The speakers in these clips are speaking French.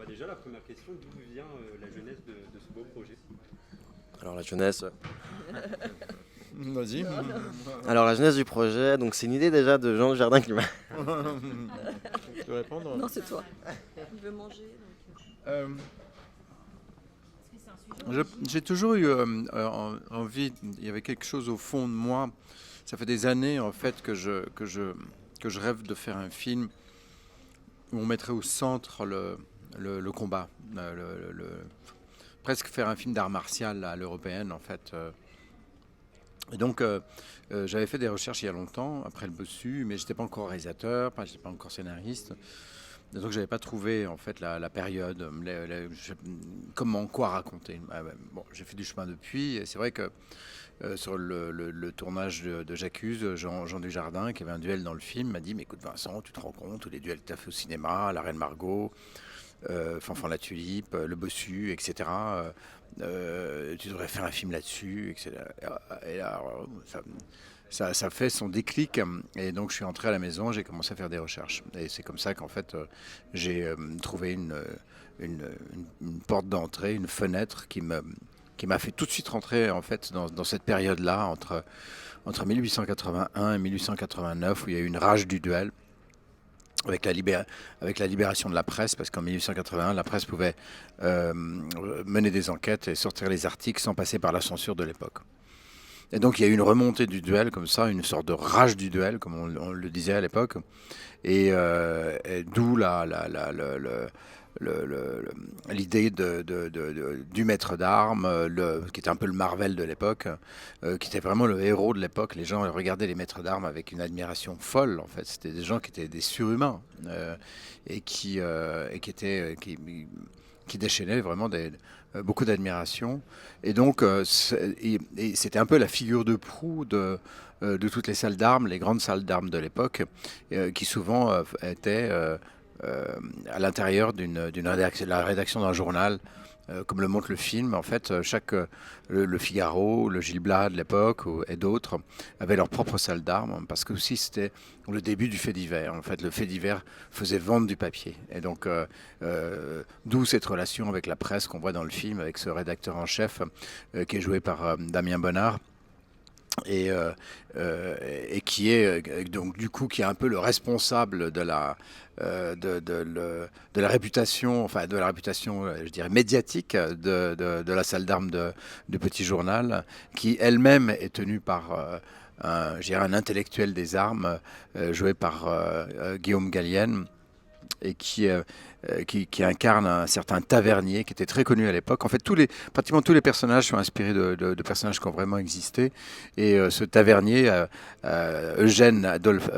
Déjà, la première question, d'où vient la jeunesse de ce beau projet? Alors la jeunesse. Vas-y. Alors la jeunesse du projet, donc c'est une idée déjà de Jean Dujardin qui m'a. Tu peux répondre. Non, c'est toi. Il veut manger. Euh, j'ai toujours eu envie, il y avait quelque chose au fond de moi. Ça fait des années en fait que je rêve de faire un film où on mettrait au centre le combat, presque faire un film d'art martial à l'européenne en fait. Et donc j'avais fait des recherches il y a longtemps après le bossu, mais j'étais pas encore réalisateur, j'étais pas encore scénariste. Et donc j'avais pas trouvé en fait la période, comment quoi raconter. Bon, j'ai fait du chemin depuis, et c'est vrai que sur le tournage de J'accuse, Jean Dujardin, qui avait un duel dans le film, m'a dit mais écoute Vincent, tu te rends compte tous les duels que tu as fait au cinéma, La Reine Margot, Fanfan la Tulipe, Le Bossu, etc. Tu devrais faire un film là-dessus, etc. Et là, ça fait son déclic. Et donc je suis entré à la maison, j'ai commencé à faire des recherches. Et c'est comme ça qu'en fait j'ai trouvé une, une porte d'entrée, une fenêtre qui m'a fait tout de suite rentrer en fait dans cette période-là entre 1881 et 1889 où il y a eu une rage du duel avec la libération de la presse, parce qu'en 1881, la presse pouvait mener des enquêtes et sortir les articles sans passer par la censure de l'époque. Et donc il y a eu une remontée du duel comme ça, une sorte de rage du duel, comme on le disait à l'époque, et d'où l'idée du maître d'armes, qui était un peu le Marvel de l'époque, qui était vraiment le héros de l'époque. Les gens regardaient les maîtres d'armes avec une admiration folle. En fait, c'était des gens qui étaient des surhumains et qui déchaînaient vraiment beaucoup d'admiration. Et donc, c'était un peu la figure de proue de toutes les salles d'armes, les grandes salles d'armes de l'époque, qui souvent étaient à l'intérieur la rédaction d'un journal, comme le montre le film. En fait, le Figaro, le Gil Blas de l'époque et d'autres avaient leur propre salle d'armes, parce que aussi c'était le début du fait divers. En fait, le fait divers faisait vendre du papier. Et donc, d'où cette relation avec la presse qu'on voit dans le film, avec ce rédacteur en chef qui est joué par Damien Bonnard et, euh, et qui est donc du coup qui est un peu le responsable de la réputation, enfin de la réputation, je dirais médiatique de la salle d'armes du Petit Journal, qui elle-même est tenue par je dirais un intellectuel des armes, joué par Guillaume Gallienne, et qui incarne un certain Tavernier qui était très connu à l'époque. En fait, pratiquement tous les personnages sont inspirés de personnages qui ont vraiment existé. Et ce Tavernier, Adolphe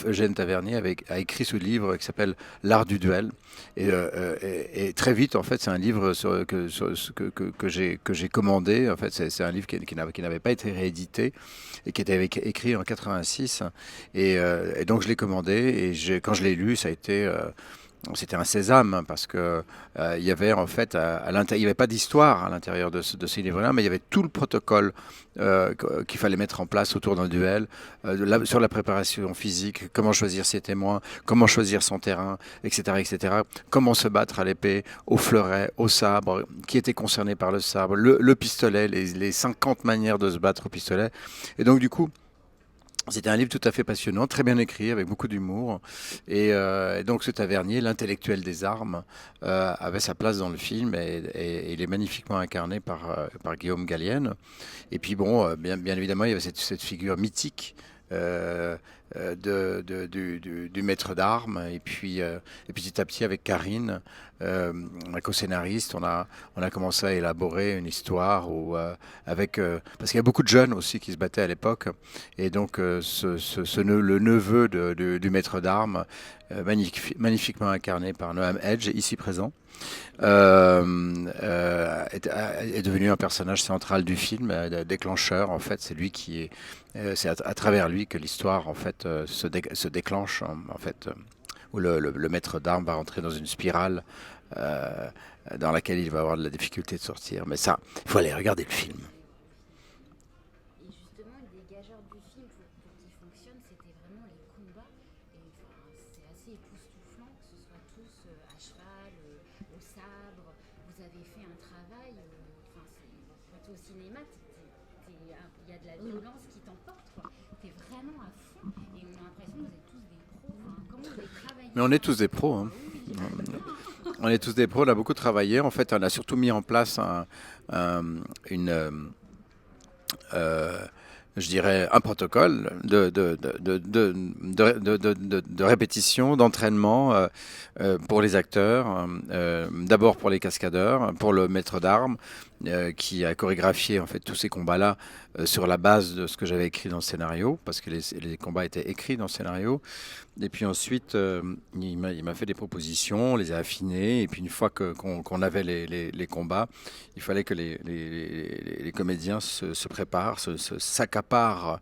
Eugène Tavernier, a écrit ce livre qui s'appelle L'art du duel. Et très vite, en fait, c'est un livre que j'ai commandé. En fait, c'est un livre qui n'avait pas été réédité et qui était écrit en 86. Et donc, je l'ai commandé. Et quand je l'ai lu, ça a été c'était un sésame, hein, parce que il y avait en fait il y avait pas d'histoire à l'intérieur de ces livres-là, mais il y avait tout le protocole qu'il fallait mettre en place autour d'un duel, sur la préparation physique, comment choisir ses témoins, comment choisir son terrain, etc., etc. Comment se battre à l'épée, au fleuret, au sabre, qui était concerné par le sabre, le pistolet, les 50 manières de se battre au pistolet. Et donc du coup, c'était un livre tout à fait passionnant, très bien écrit, avec beaucoup d'humour. Et donc ce tavernier, l'intellectuel des armes, avait sa place dans le film, et il est magnifiquement incarné par Guillaume Gallienne. Et puis bon, bien évidemment, il y avait cette figure mythique du maître d'armes. Et petit à petit, avec Karine, ma co-scénariste, on a commencé à élaborer une histoire parce qu'il y a beaucoup de jeunes aussi qui se battaient à l'époque. Et donc, le neveu du maître d'armes, magnifiquement incarné par Noam Edge, ici présent, est devenu un personnage central du film, déclencheur. En fait, c'est lui qui est, c'est à travers lui que l'histoire en fait se déclenche, en fait, où le maître d'armes va rentrer dans une spirale euh, dans laquelle il va avoir de la difficulté de sortir. Mais ça, il faut aller regarder le film. Et justement, une des gageures du film pour qu'il fonctionne, c'était vraiment les combats. Et enfin, c'est assez époustouflant que ce soit tous à cheval, sabre, vous avez fait un travail, enfin, quand tu es au cinéma, il y a de la violence qui t'emporte, quoi. Tu es vraiment à fond et on a l'impression que vous êtes tous des pros. Enfin, comment vous avez travaillé? Mais on est tous des pros, hein. On est tous des pros, on a beaucoup travaillé. En fait, on a surtout mis en place je dirais, un protocole de répétition, d'entraînement pour les acteurs, d'abord pour les cascadeurs, pour le maître d'armes qui a chorégraphié en fait tous ces combats-là sur la base de ce que j'avais écrit dans le scénario, parce que les combats étaient écrits dans le scénario. Et puis ensuite, il m'a fait des propositions, on les a affinées, et puis une fois qu'on avait les combats, il fallait que les comédiens se préparent, s'accaparent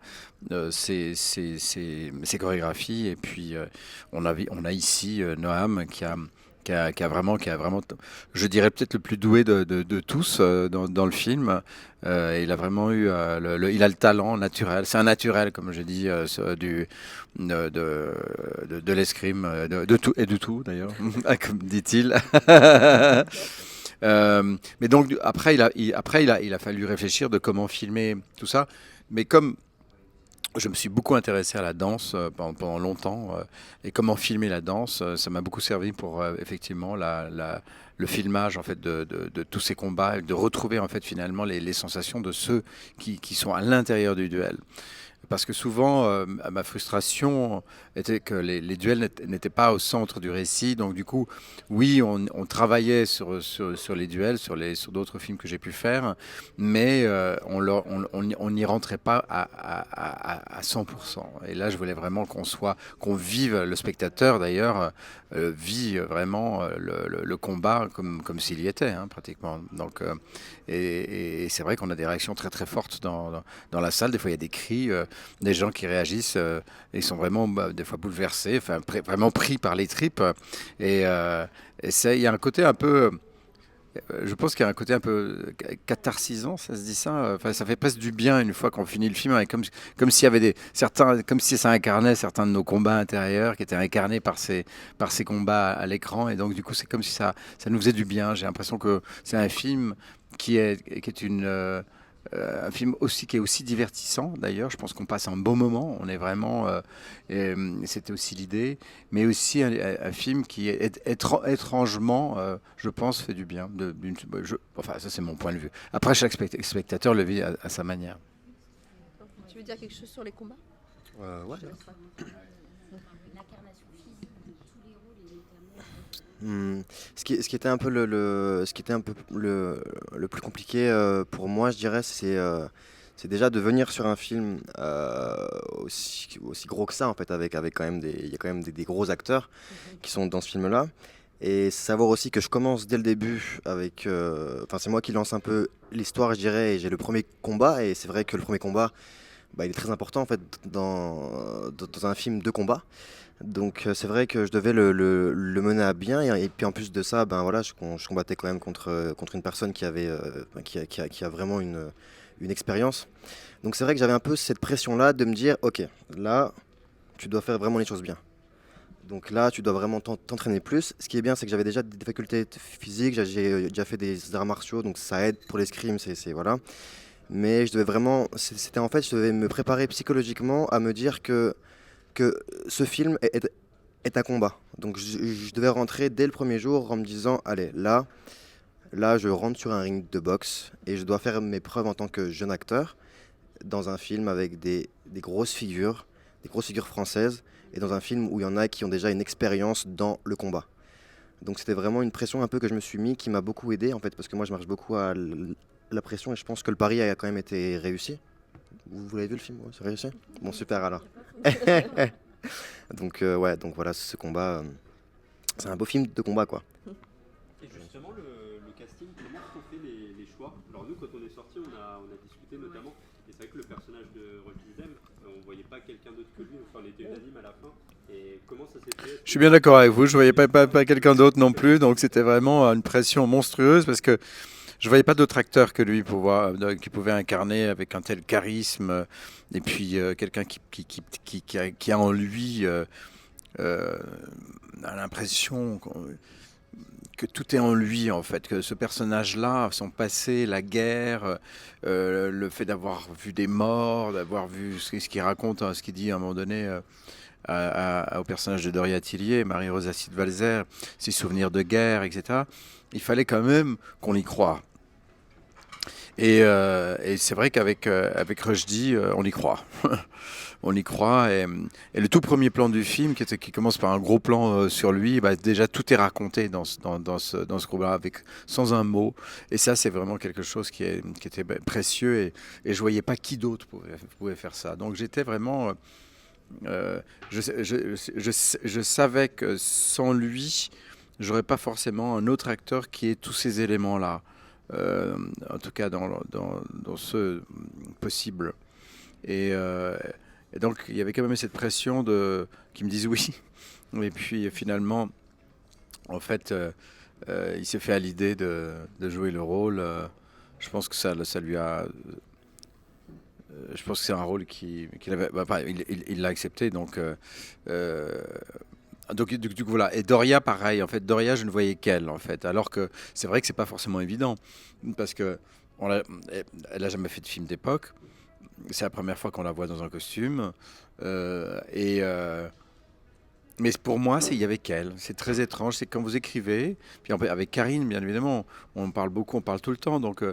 ces chorégraphies. Et puis on a ici Noam qui a vraiment, je dirais peut-être le plus doué de tous dans le film. Il a vraiment eu, il a le talent naturel. C'est un naturel, comme je dis, de l'escrime, de tout et de tout d'ailleurs, comme dit-il. Mais donc après, il a fallu réfléchir de comment filmer tout ça. Mais comme je me suis beaucoup intéressé à la danse pendant longtemps et comment filmer la danse, ça m'a beaucoup servi pour effectivement le filmage en fait de tous ces combats, et de retrouver en fait finalement les sensations de ceux qui sont à l'intérieur du duel. Parce que souvent, ma frustration était que les duels n'étaient pas au centre du récit. Donc du coup, oui, on travaillait sur les duels, sur d'autres films que j'ai pu faire, mais on n'y rentrait pas à 100%. Et là, je voulais vraiment qu'on vive, le spectateur d'ailleurs, vit vraiment le combat comme s'il y était, hein, pratiquement. Donc, et c'est vrai qu'on a des réactions très très fortes dans la salle. Des fois, il y a des cris, des gens qui réagissent, ils sont vraiment des fois bouleversés, enfin vraiment pris par les tripes. Et il y a un côté un peu, je pense qu'il y a un côté un peu catharsisant, ça se dit ça. Enfin, ça fait presque du bien une fois qu'on finit le film, avec comme s'il y avait comme si ça incarnait certains de nos combats intérieurs qui étaient incarnés par ces combats à l'écran. Et donc du coup, c'est comme si ça nous faisait du bien. J'ai l'impression que c'est un film qui est un film aussi qui est aussi divertissant d'ailleurs. Je pense qu'on passe un bon moment. On est vraiment, c'était aussi l'idée, mais aussi un film qui est étrangement, je pense, fait du bien. Enfin, ça c'est mon point de vue. Après, chaque spectateur le vit à sa manière. Tu veux dire quelque chose sur les combats? Ouais. L'incarnation physique de tous les rôles et notamment. Ce qui était un peu le plus compliqué pour moi, je dirais, c'est déjà de venir sur un film aussi gros que ça, en fait, avec quand même il y a quand même des gros acteurs qui sont dans ce film-là. Et savoir aussi que je commence dès le début avec. Enfin, c'est moi qui lance un peu l'histoire, je dirais, et j'ai le premier combat. Et c'est vrai que le premier combat, il est très important, en fait, dans un film de combat. Donc c'est vrai que je devais le mener à bien et puis en plus de ça voilà je combattais quand même contre une personne qui avait qui a vraiment une expérience. Donc c'est vrai que j'avais un peu cette pression là de me dire ok, là tu dois faire vraiment les choses bien. Donc là tu dois vraiment t'entraîner plus. Ce qui est bien c'est que j'avais déjà des facultés physiques, j'ai déjà fait des arts martiaux donc ça aide pour l'escrime, c'est voilà. Mais je devais vraiment c'était en fait je devais me préparer psychologiquement à me dire que ce film est un combat. Donc je devais rentrer dès le premier jour en me disant, allez, là je rentre sur un ring de boxe et je dois faire mes preuves en tant que jeune acteur dans un film avec des grosses figures françaises et dans un film où il y en a qui ont déjà une expérience dans le combat. Donc c'était vraiment une pression un peu que je me suis mis qui m'a beaucoup aidé en fait parce que moi je marche beaucoup à la pression et je pense que le pari a quand même été réussi. Vous l'avez vu le film? Ouais, c'est réussi? Bon, super alors. Donc voilà, ce combat, c'est un beau film de combat quoi. Et justement, le casting, comment sont faits les choix? Alors nous, quand on est sorti, on a discuté notamment, et c'est vrai que le personnage de Roy Kildem, on voyait pas quelqu'un d'autre que lui, enfin on était unanime à la fin. Et comment ça s'est fait? Je suis bien d'accord avec vous, je voyais pas quelqu'un d'autre non plus, donc c'était vraiment une pression monstrueuse parce que je voyais pas d'autre acteur que lui qui pouvait incarner avec un tel charisme et puis quelqu'un qui a en lui l'impression que tout est en lui en fait, que ce personnage-là, son passé, la guerre, le fait d'avoir vu des morts, d'avoir vu ce qu'il raconte, hein, ce qu'il dit à un moment donné au personnage de Doria Tillier, Marie-Rosa Sidvalzer, ses souvenirs de guerre, etc. Il fallait quand même qu'on y croie. Et c'est vrai qu'avec avec Rushdie, on y croit. On y croit. Et le tout premier plan du film, qui commence par un gros plan sur lui, bah, déjà tout est raconté dans ce groupe-là, sans un mot. Et ça, c'est vraiment quelque chose qui était précieux. Et je ne voyais pas qui d'autre pouvait faire ça. Donc j'étais vraiment... je savais que sans lui, j'aurais pas forcément un autre acteur qui ait tous ces éléments-là. En tout cas dans ce possible. Et donc il y avait quand même cette pression qui me disent oui. Et puis finalement, en fait, il s'est fait à l'idée de jouer le rôle. Je pense que ça lui a... je pense que c'est un rôle qu'il avait... il l'a accepté, donc... Donc du coup voilà, et Doria pareil, en fait Doria je ne voyais qu'elle en fait, alors que c'est vrai que c'est pas forcément évident, parce que elle a jamais fait de film d'époque, c'est la première fois qu'on la voit dans un costume, mais pour moi il y avait qu'elle, c'est très étrange, c'est quand vous écrivez, puis avec Karine bien évidemment, on parle beaucoup, on parle tout le temps, donc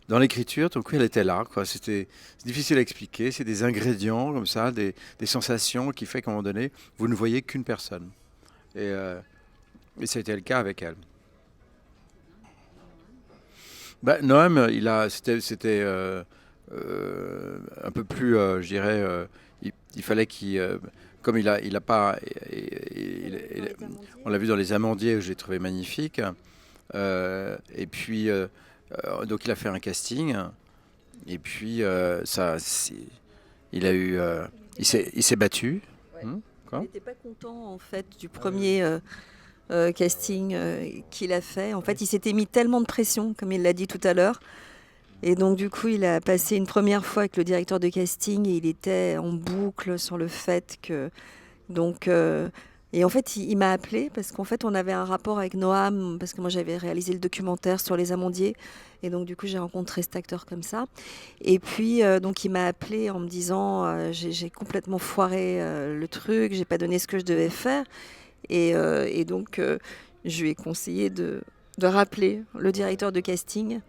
dans l'écriture, donc elle était là, quoi. C'est difficile à expliquer, c'est des ingrédients comme ça, des sensations qui fait qu'à un moment donné, vous ne voyez qu'une personne. Et ça a été le cas avec elle. Noam, c'était un peu plus, je dirais, il fallait comme il a pas, on l'a vu dans Les Amandiers, où j'ai trouvé magnifique. Et puis donc il a fait un casting et puis il s'est battu. Ouais. Quoi Il n'était pas content en fait du premier casting qu'il a fait. En fait, il s'était mis tellement de pression, comme il l'a dit tout à l'heure. Et donc du coup, il a passé une première fois avec le directeur de casting et il était en boucle sur le fait que... Donc... Et en fait, il m'a appelé parce qu'en fait, on avait un rapport avec Noam, parce que moi, j'avais réalisé le documentaire sur les Amandiers. Et donc, du coup, j'ai rencontré cet acteur comme ça. Et puis, donc, il m'a appelé en me disant j'ai complètement foiré le truc, j'ai pas donné ce que je devais faire. Et donc, je lui ai conseillé de rappeler le directeur de casting.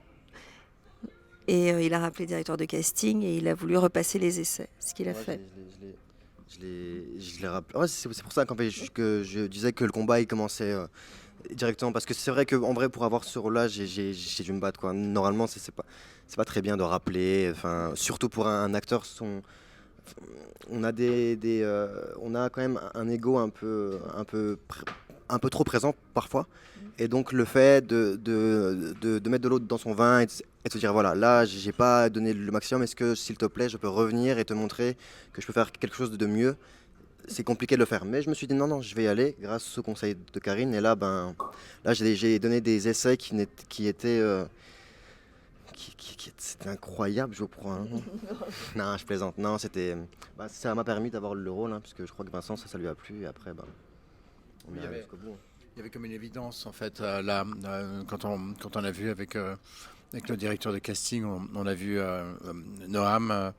Et il a rappelé le directeur de casting et il a voulu repasser les essais, ce qu'il a fait. Je l'ai rappelé. Ouais, c'est pour ça que je disais que le combat il commençait directement, parce que c'est vrai qu'en vrai pour avoir ce rôle-là j'ai dû me battre quoi. Normalement c'est pas très bien de rappeler, enfin surtout pour un acteur on a on a quand même un ego un peu trop présent parfois, et donc le fait de mettre de l'eau dans son vin et de se dire voilà, là j'ai pas donné le maximum, est-ce que s'il te plaît je peux revenir et te montrer que je peux faire quelque chose de mieux. C'est compliqué de le faire, mais je me suis dit non, je vais y aller grâce au conseil de Karine. Et là j'ai donné des essais qui étaient c'était incroyable, je crois, hein. Non, je plaisante. Non, ça m'a permis d'avoir le rôle, hein, parce que je crois que Vincent ça lui a plu, et après on est allé jusqu'au bout. Il y avait comme une évidence en fait là, quand on a vu avec le directeur de casting, on a vu Noam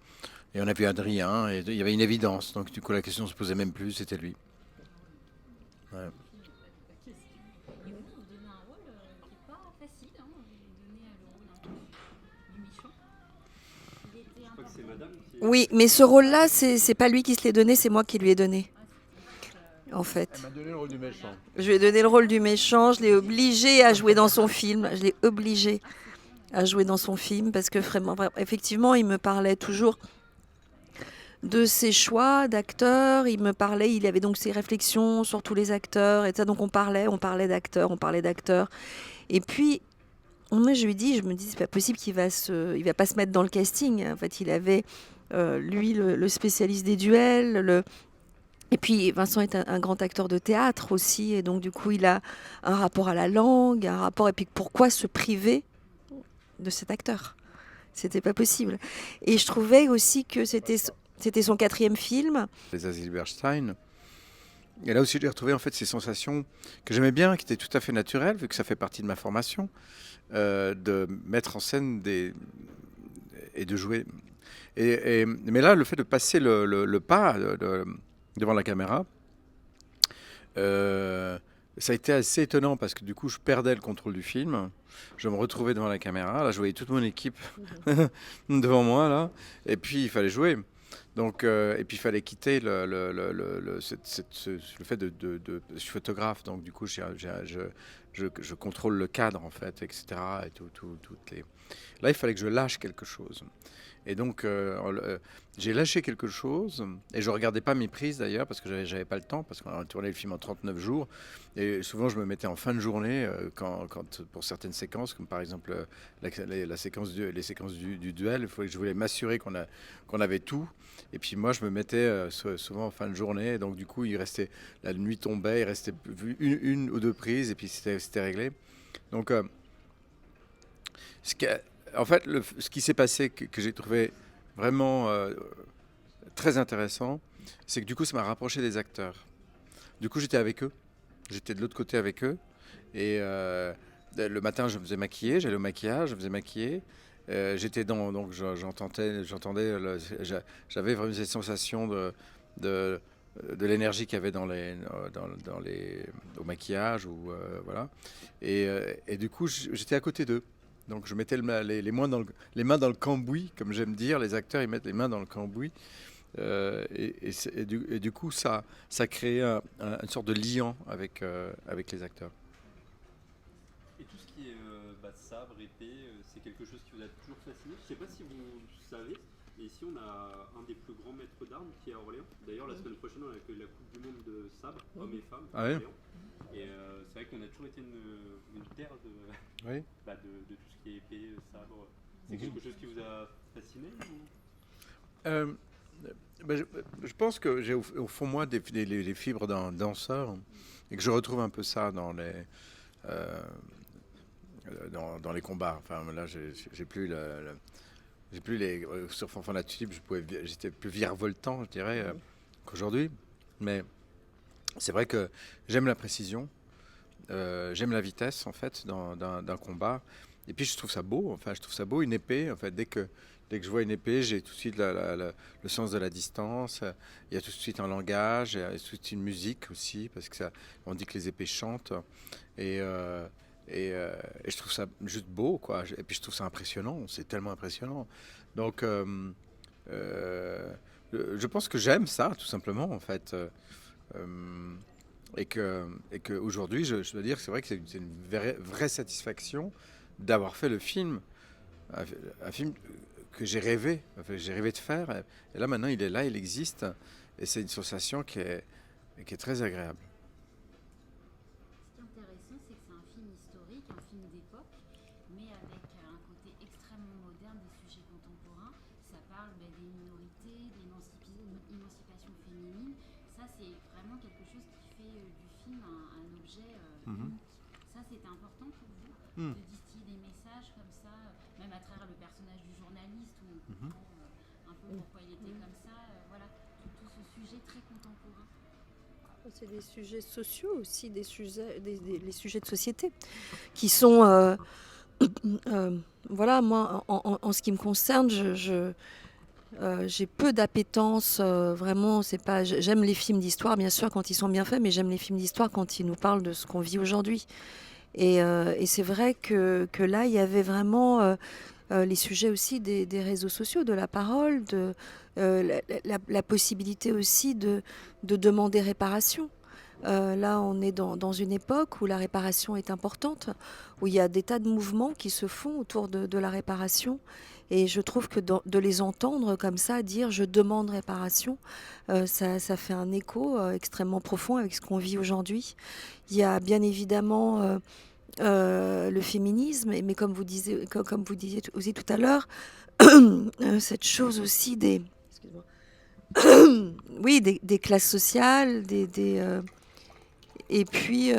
et on a vu Adrien, et il y avait une évidence, donc du coup la question se posait même plus, c'était lui. Ouais. Et vous donnez un rôle qui n'est pas facile, hein. Vous donnez le rôle du méchant. Il était Je crois que c'est madame qui... Oui, mais ce rôle-là, c'est pas lui qui se l'est donné, c'est moi qui lui ai donné. En fait. Elle m'a donné le rôle du méchant. Je lui ai donné le rôle du méchant, je l'ai obligé à jouer dans son film. Je l'ai obligé à jouer dans son film parce que vraiment, effectivement, il me parlait toujours de ses choix d'acteurs. Il avait donc ses réflexions sur tous les acteurs et ça. Donc on parlait d'acteurs. Et puis, je lui dis, c'est pas possible il va pas se mettre dans le casting. En fait, il avait lui le spécialiste des duels. Et puis Vincent est un grand acteur de théâtre aussi, et donc du coup il a un rapport à la langue, et puis pourquoi se priver de cet acteur? C'était pas possible. Et je trouvais aussi que c'était son 4e film. Les Zilberstein, Et là aussi, j'ai retrouvé en fait ces sensations que j'aimais bien, qui étaient tout à fait naturelles, vu que ça fait partie de ma formation, de mettre en scène et de jouer. Mais là, le fait de passer le pas devant la caméra, ça a été assez étonnant parce que du coup, je perdais le contrôle du film. Je me retrouvais devant la caméra. Là, je voyais toute mon équipe devant moi, là. Et puis, il fallait jouer. Donc, et puis, il fallait quitter le fait je suis photographe. Donc, du coup, je contrôle le cadre, en fait, etc. Et Là, il fallait que je lâche quelque chose. Et donc, j'ai lâché quelque chose, et je ne regardais pas mes prises d'ailleurs, parce que j'avais pas le temps, parce qu'on a tourné le film en 39 jours, et souvent je me mettais en fin de journée, pour certaines séquences, comme par exemple les séquences du duel, je voulais m'assurer qu'on avait tout, et puis moi je me mettais souvent en fin de journée, et donc du coup la nuit tombait, il restait une ou deux prises, et puis c'était réglé. Donc, en fait, ce qui s'est passé, que j'ai trouvé vraiment très intéressant, c'est que du coup, ça m'a rapproché des acteurs. Du coup, j'étais avec eux. J'étais de l'autre côté avec eux. Et le matin, je me faisais maquiller. J'allais au maquillage, je me faisais maquiller. Donc j'entendais, j'avais vraiment cette sensation de l'énergie qu'il y avait au maquillage. Voilà. Et du coup, j'étais à côté d'eux. Donc je mettais les mains dans le cambouis, comme j'aime dire. Les acteurs, ils mettent les mains dans le cambouis. Du coup, ça crée une sorte de lien avec les acteurs. Et tout ce qui est sabre, épée, c'est quelque chose qui vous a toujours fasciné. Je ne sais pas si vous savez, mais ici on a un des plus grands maîtres d'armes qui est à Orléans. D'ailleurs, la semaine prochaine, on a la Coupe du Monde de sabre, hommes et femmes, à Orléans. Et c'est vrai qu'on a toujours été une terre de tout ce qui est épée, sabre. C'est quelque chose qui vous a fasciné je pense que j'ai au fond moi les fibres d'un danseur et que je retrouve un peu ça dans les combats. Enfin là, j'ai plus les sur Fanfan la Tulipe, j'étais plus virevoltant, je dirais, qu'aujourd'hui. Mais c'est vrai que j'aime la précision. J'aime la vitesse en fait d'un combat, et puis je trouve ça beau. Une épée en fait, dès que je vois une épée, j'ai tout de suite le sens de la distance. Il y a tout de suite un langage, il y a tout de suite une musique aussi, parce que on dit que les épées chantent, et je trouve ça juste beau, quoi. Et puis je trouve ça impressionnant, c'est tellement impressionnant. Donc je pense que j'aime ça tout simplement en fait. Et que aujourd'hui, je dois dire que c'est vrai que c'est une vraie satisfaction d'avoir fait le film, un film que j'ai rêvé de faire. Et là, maintenant, il est là, il existe. Et c'est une sensation qui est très agréable. Ce qui est intéressant, c'est que c'est un film historique, un film d'époque, mais avec un côté extrêmement moderne des sujets contemporains. Ça parle des minorités, de l'émancipation féminine. Ça, c'est vraiment quelque chose qui fait du film un objet unique. Ça, c'était important pour vous de distiller des messages comme ça, même à travers le personnage du journaliste ou un peu pourquoi il était comme ça. Voilà, tout ce sujet très contemporain. C'est des sujets sociaux aussi, les sujets de société qui sont... voilà, moi, en ce qui me concerne, j'ai peu d'appétence, vraiment. J'aime les films d'histoire, bien sûr, quand ils sont bien faits, mais j'aime les films d'histoire quand ils nous parlent de ce qu'on vit aujourd'hui. Et c'est vrai que là, il y avait vraiment les sujets aussi des réseaux sociaux, de la parole, la possibilité aussi de demander réparation. Là, on est dans une époque où la réparation est importante, où il y a des tas de mouvements qui se font autour de la réparation. Et je trouve que de les entendre comme ça, dire je demande réparation, ça fait un écho extrêmement profond avec ce qu'on vit aujourd'hui. Il y a bien évidemment le féminisme, mais comme vous disiez aussi tout à l'heure, cette chose aussi oui, des classes sociales, et puis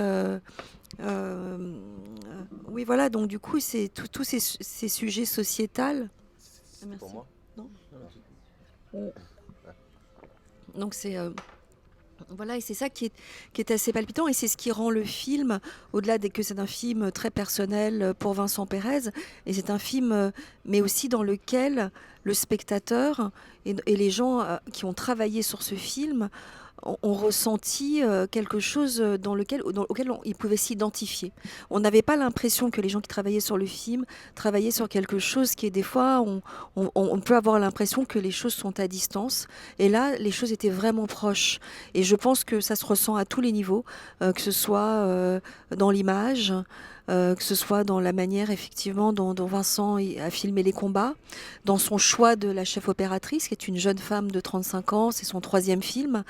oui, voilà, donc du coup, c'est tous ces sujets sociétals. Pour moi. Non. Donc c'est Voilà, et c'est ça qui est assez palpitant, et c'est ce qui rend le film, au-delà que c'est un film très personnel pour Vincent Pérez, et c'est un film, mais aussi dans lequel le spectateur et les gens qui ont travaillé sur ce film ont ressenti quelque chose auquel ils pouvaient s'identifier. On n'avait pas l'impression que les gens qui travaillaient sur le film travaillaient sur quelque chose qui est des fois, on peut avoir l'impression que les choses sont à distance. Et là, les choses étaient vraiment proches. Et je pense que ça se ressent à tous les niveaux, que ce soit dans l'image, que ce soit dans la manière effectivement dont Vincent a filmé les combats, dans son choix de la chef opératrice, qui est une jeune femme de 35 ans, c'est son 3e film.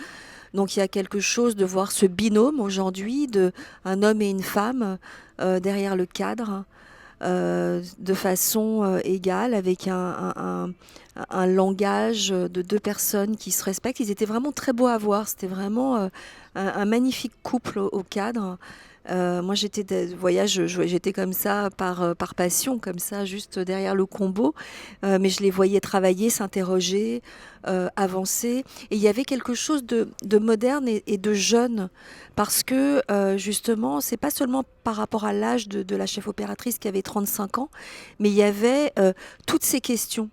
Donc il y a quelque chose de voir ce binôme aujourd'hui, de un homme et une femme derrière le cadre, de façon égale, avec un langage de 2 personnes qui se respectent. Ils étaient vraiment très beaux à voir, c'était vraiment un magnifique couple au cadre. Moi, j'étais comme ça par passion, comme ça, juste derrière le combo. Mais je les voyais travailler, s'interroger, avancer. Et il y avait quelque chose de moderne et de jeune. Parce que, justement, c'est pas seulement par rapport à l'âge de la chef opératrice qui avait 35 ans, mais il y avait toutes ces questions.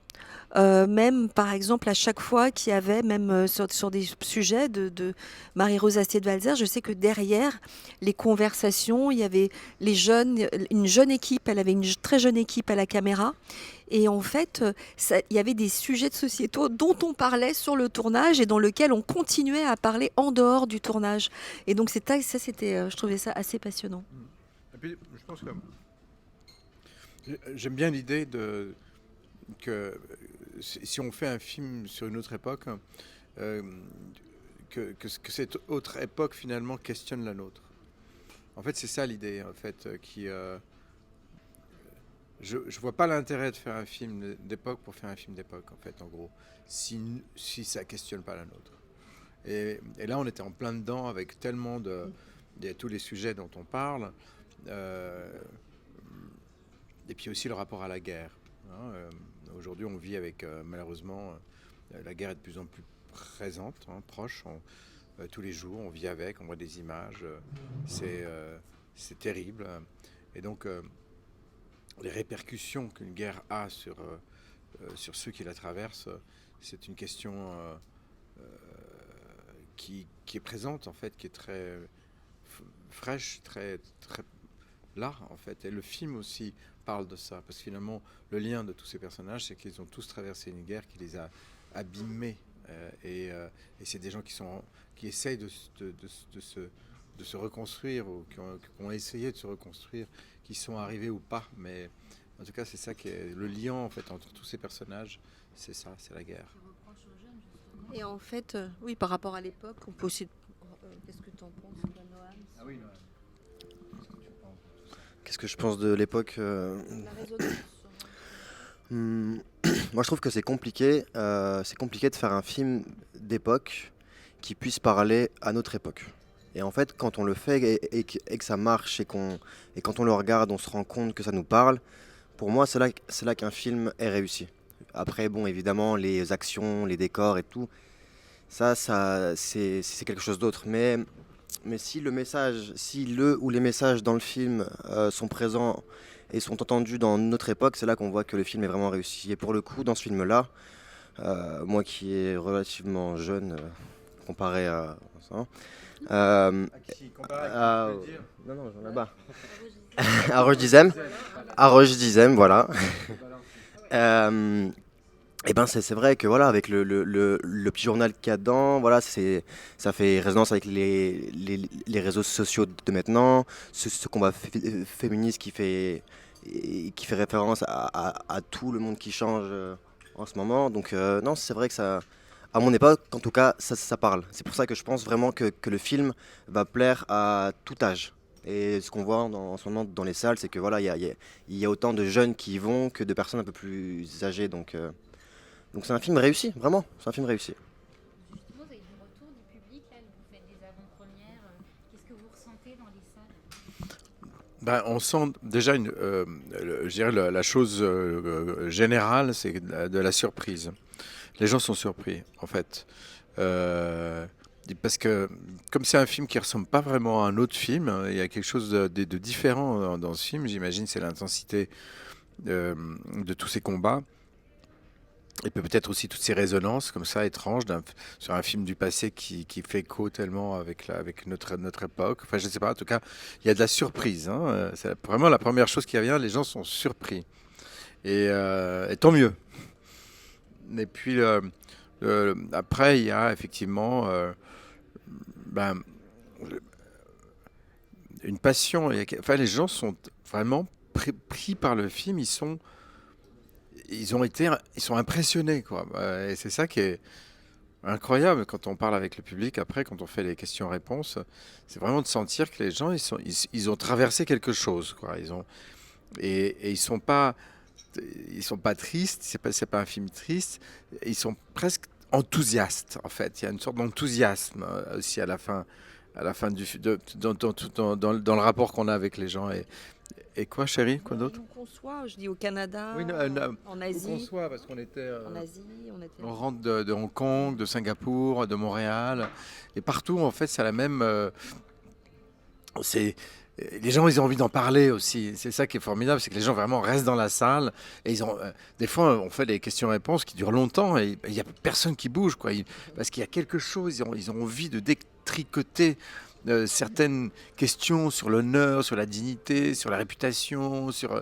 Même par exemple à chaque fois qu'il y avait, même sur des sujets de Marie-Rose Astier de Valzer, je sais que derrière les conversations, il y avait une jeune équipe, elle avait une très jeune équipe à la caméra. Et en fait, il y avait des sujets de sociétaux dont on parlait sur le tournage et dans lequel on continuait à parler en dehors du tournage. Et donc je trouvais ça assez passionnant. Et puis, je pense que j'aime bien l'idée que si on fait un film sur une autre époque, que cette autre époque finalement questionne la nôtre. En fait, c'est ça l'idée, en fait, je vois pas l'intérêt de faire un film d'époque pour faire un film d'époque, en fait, en gros, si ça questionne pas la nôtre. Et là, on était en plein dedans avec tellement tous les sujets dont on parle, et puis aussi le rapport à la guerre. Hein, aujourd'hui, on vit avec, malheureusement, la guerre est de plus en plus présente, proche. Tous les jours, on vit avec, on voit des images. C'est terrible. Et donc, les répercussions qu'une guerre a sur ceux qui la traversent, c'est une question qui est présente, en fait, qui est très fraîche, très, très là, en fait. Et le film aussi parle de ça, parce que finalement, le lien de tous ces personnages, c'est qu'ils ont tous traversé une guerre qui les a abîmés. Et c'est des gens qui essayent de se reconstruire, ou qui ont essayé de se reconstruire, qui sont arrivés ou pas. Mais en tout cas, c'est ça qui est le lien, en fait, entre tous ces personnages. C'est ça, c'est la guerre. Et en fait, oui, par rapport à l'époque, on peut aussi... Qu'est-ce que tu en penses, Noam ? Ah oui, Qu'est-ce que je pense de l'époque La résonance. Moi, je trouve que c'est compliqué. C'est compliqué de faire un film d'époque qui puisse parler à notre époque. Et en fait, quand on le fait et que ça marche et quand on le regarde, on se rend compte que ça nous parle. Pour moi, c'est là qu'un film est réussi. Après, bon, évidemment, les actions, les décors et tout, ça c'est quelque chose d'autre. Mais si le ou les messages dans le film sont présents et sont entendus dans notre époque, c'est là qu'on voit que le film est vraiment réussi. Et pour le coup, dans ce film-là, moi qui est relativement jeune comparé à ça, non, là-bas. À Roche Dizem, voilà. Et ben c'est vrai que voilà, avec le petit journal qu'il y a dedans, voilà, ça fait résonance avec les réseaux sociaux de maintenant, ce combat féministe qui fait référence à tout le monde qui change en ce moment. Donc non, c'est vrai que ça, à mon époque, en tout cas, ça parle. C'est pour ça que je pense vraiment que le film va plaire à tout âge. Et ce qu'on voit en ce moment dans les salles, c'est que voilà, il y a autant de jeunes qui y vont que de personnes un peu plus âgées. Donc c'est un film réussi, vraiment, c'est un film réussi. Justement, vous avez du retour du public, là, vous faites des avant-premières. Qu'est-ce que vous ressentez dans les salles ? On sent déjà, je dirais, la chose générale, c'est de la surprise. Les gens sont surpris, en fait. Parce que comme c'est un film qui ressemble pas vraiment à un autre film, hein, il y a quelque chose de différent dans ce film. J'imagine c'est l'intensité de tous ces combats. Et peut-être aussi toutes ces résonances comme ça étranges sur un film du passé qui fait écho tellement avec notre époque. Enfin, je ne sais pas, en tout cas, il y a de la surprise. Hein. C'est vraiment la première chose qui vient, les gens sont surpris. Et tant mieux. Et puis, après, il y a effectivement ben, une passion. Enfin, les gens sont vraiment pris par le film. Ils sont impressionnés, quoi. Et c'est ça qui est incroyable quand on parle avec le public après, quand on fait les questions-réponses. C'est vraiment de sentir que les gens, ils ont traversé quelque chose, quoi. Et ils sont pas tristes. C'est pas un film triste. Ils sont presque enthousiastes, en fait. Il y a une sorte d'enthousiasme aussi à la fin dans le rapport qu'on a avec les gens. Et quoi, chérie? Quoi d'autre? On conçoit, je dis au Canada, Oui, en on Asie. conçoit parce qu'on était. En Asie, on était. On rentre de Hong Kong, de Singapour, de Montréal, et partout en fait c'est la même. Les gens ils ont envie d'en parler aussi. C'est ça qui est formidable, c'est que les gens vraiment restent dans la salle et ils ont. Des fois on fait des questions-réponses qui durent longtemps et il y a personne qui bouge quoi, parce qu'il y a quelque chose. Ils ont envie de détricoter certaines questions sur l'honneur, sur la dignité, sur la réputation, sur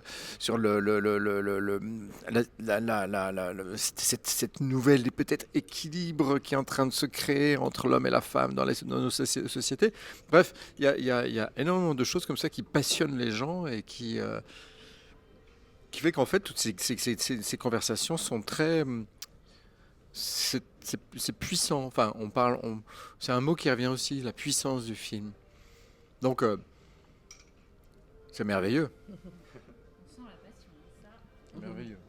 cette nouvelle peut-être équilibre qui est en train de se créer entre l'homme et la femme dans nos sociétés. Bref, il y a énormément de choses comme ça qui passionnent les gens et qui fait qu'en fait toutes ces conversations sont très c'est puissant. Enfin, c'est un mot qui revient aussi, la puissance du film. Donc, c'est merveilleux. On sent la passion, ça. Merveilleux.